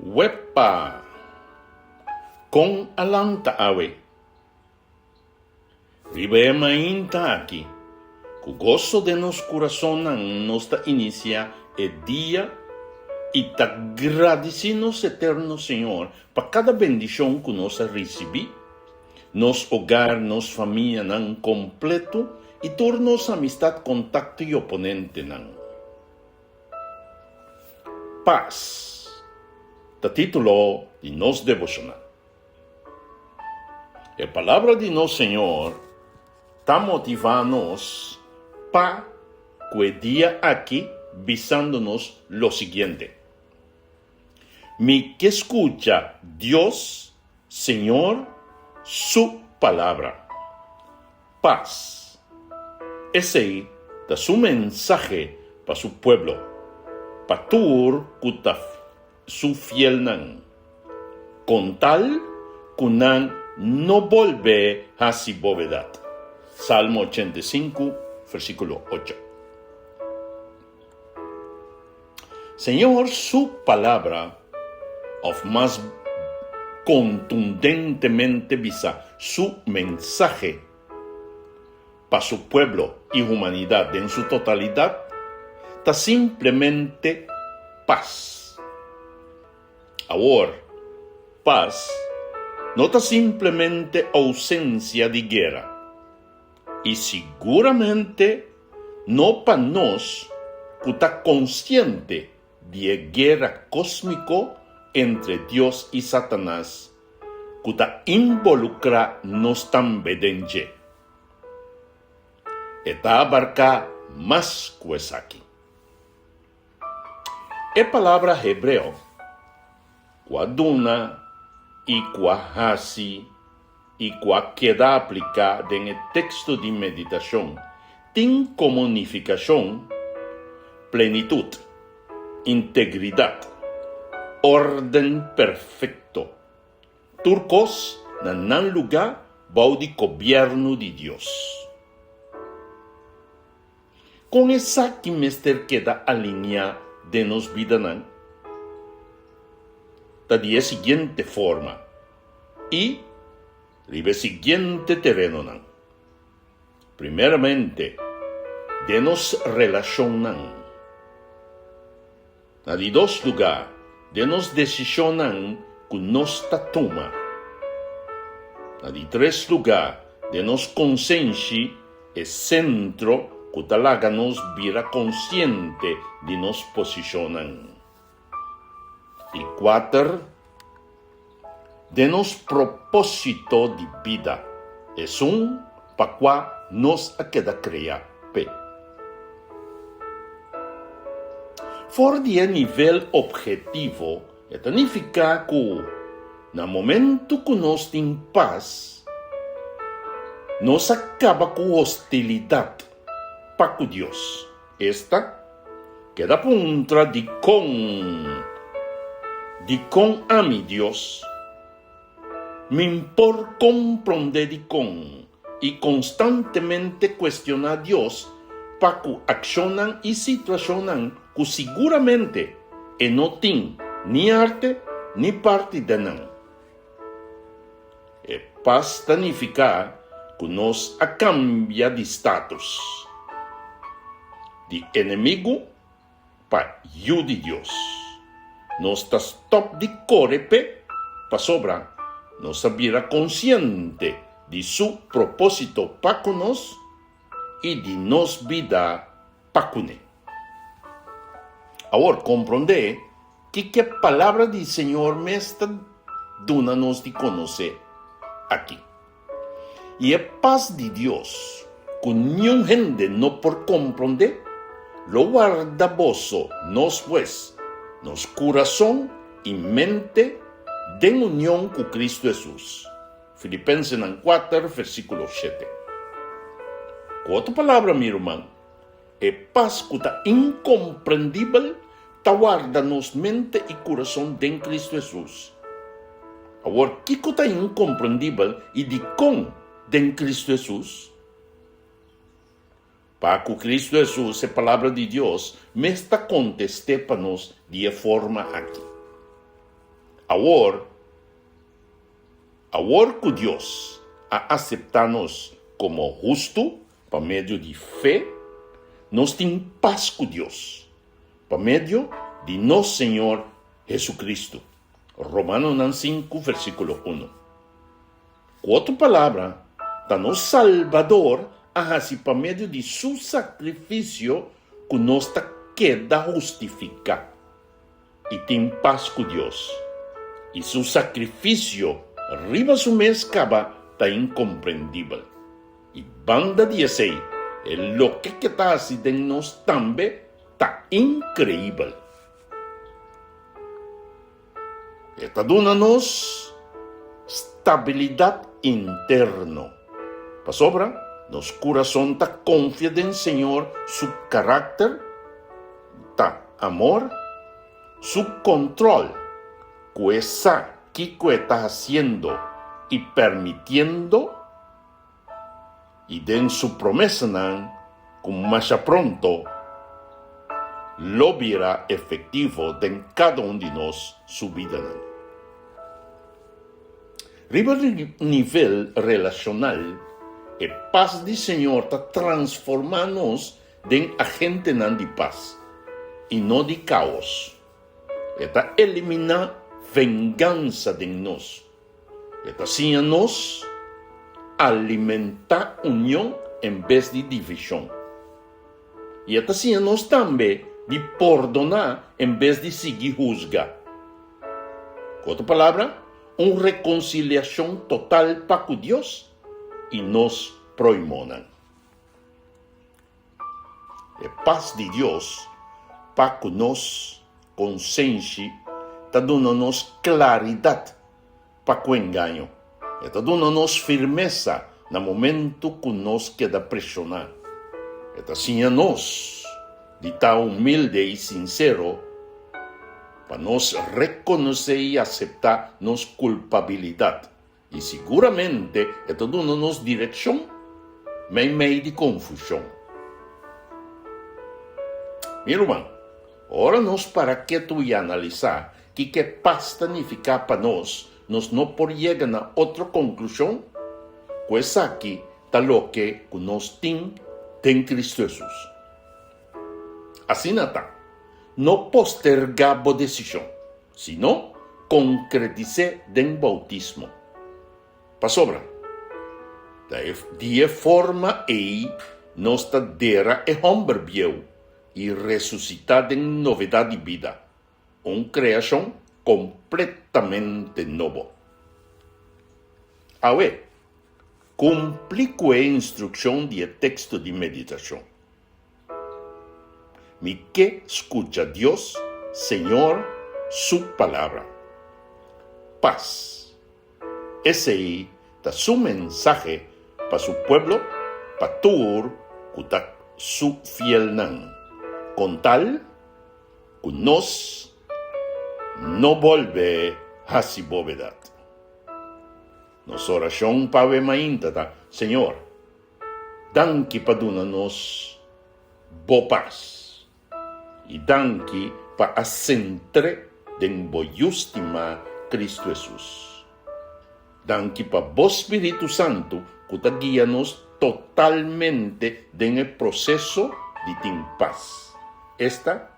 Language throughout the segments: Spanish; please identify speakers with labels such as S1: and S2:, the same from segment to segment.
S1: Wepa con alanta awe. Ribe mainta aqui. O gozo de nos coração nos da inicia e dia e te agradecemos eterno Senhor para cada bendição que nós recebi, nos hogar, nos família nan completo e tornos amistad, contacto e oponente nan. Paz. Da título de nos devocional. A palavra de nosso Senhor está motivando-nos para que dia aqui visando-nos lo siguiente. Me que escucha Dios, Senhor, su palavra. Paz. Ese es su mensaje para su pueblo. Para tur kuta su fiel nan. Con tal que nan no vuelve a su bóveda. Salmo 85, versículo 8. Señor, su palabra, of más contundentemente visa su mensaje para su pueblo y humanidad en su totalidad, está simplemente paz. Ahora, paz no está simplemente ausencia de guerra. Y seguramente no para nos que está consciente de guerra cósmico entre Dios y Satanás, que está involucra nos también. Está abarca más que aquí. La palabra hebreo, cuaduna y cuajasi, y cual queda aplicada en el texto de meditación, tiene como unificación, plenitud, integridad, orden perfecto. Turcos, nan lugar, baudi gobierno de Dios. Con esa que mester queda alineada de nos vida nan, de la siguiente forma, y el siguiente terreno nan. Primeramente, de nos relacionan. De dos lugares, de nos decisionan que nos toma. De tres lugares, de nos conciencia el centro que talaga nos vira consciente de nos posicionan. Y cuatro, de nos propósito de vida. Es para cual nos queda crear. For de nivel objetivo, significa que, en el momento que nos tem paz, nos acaba con hostilidad para con Dios. Esta queda contra de con a mi Dios, me por comprender de con y constantemente cuestionar a Dios para que accionan y situacionan que seguramente no tienen ni arte ni parte de nan. Paz significa que nos cambia de status. De enemigo para yo de Dios. Nos está stop de corepe para sobra. Nos habira consciente de su propósito para con nos y de nos vida para con él. Ahora comprende que palabra del Señor me está dándonos de conocer aquí. Y la paz de Dios, que ni gente no por comprender, lo guarda bozo nos pues, nos corazón y mente de unión con Cristo Jesús. Filipenses 4, versículo 7. Con otra palabra, mi hermano, paz que está incomprendible, está guarda nos mente y corazón de Cristo Jesús. Ahora, ¿qué está incomprendible y de con de Cristo Jesús? Para que Cristo Jesús, la palabra de Dios, me está contestando para nos de forma aquí. Ahora que Dios ha aceptado-nos como justo por medio de fe, nos tem paz con Dios por medio de nuestro Señor Jesucristo. Romanos 5, versículo 1. Com outra palavra, da nosso Salvador, assim por meio de seu sacrifício, que nós queda justificar e tem paz com Deus. E seu sacrifício, arriba su mescaba, está incompreendível. E banda de esse, lo que está haciendo en nós também está increíble. Está dando-nos estabilidade interna. Para sobra, nosso coração está confiado em Senhor, seu caráter, está amor, seu controle, coisa que está fazendo e permitiendo, e den su promessa, como mais pronto, lo verá efectivo en cada de nós, su vida. Riba nível relacional, a paz do Senhor está transformando-nos em agente de paz e não de caos. Está eliminando vingança de nós. Está haciendo-nos alimentar união em vez de divisão. E está haciendo-nos também de perdonar em vez de seguir juzgar. Com outra palavra, uma reconciliação total para com Deus e nós proimonan. A paz de Deus para com nós, consciência, está dando-nos claridade para com o engano. Está dando-nos firmeza no momento que nós queda pressionar. Está haciendo-nos de estar humilde e sincero para nós reconhecer e aceitar nossa culpabilidade. E seguramente está dando-nos direção, mas em meio de confusão. Meu irmão, ora nós para quieto e analisar que paz significa para nós não por chegar a outra conclusão, pois aqui está o que nós temos em Cristo Jesus. Assim está. Não postergar a decisão, sino concretizar o bautismo. Para sobra, de forma aí, nós dera o homem viu e ressuscitar em novidade de vida, uma criação completamente nova. Agora, cumpri com a instrução de texto de meditação. Mi que escucha Dios, Señor, su palabra. Paz. Ese es su mensaje para su pueblo, para todo su fiel nan. Con tal, que nos no vuelve a su bóveda. Nos oración para mainta, Señor, danki paduna-nos bo paz. E danki para a centre den boiústima Cristo Jesus. Danki para o Espírito Santo que te guia-nos totalmente en processo de ter paz. Esta,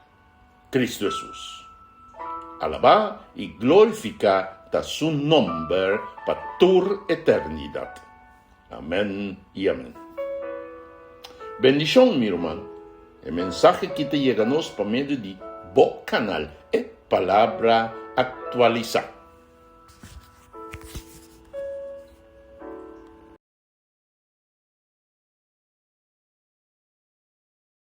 S1: Cristo Jesus. Alabar e glorificar su nome para toda eternidade. Amén e amén. Bendição, meu irmão. El mensaje que te llega-nos por medio de Bo Canal é Palavra Actualizada.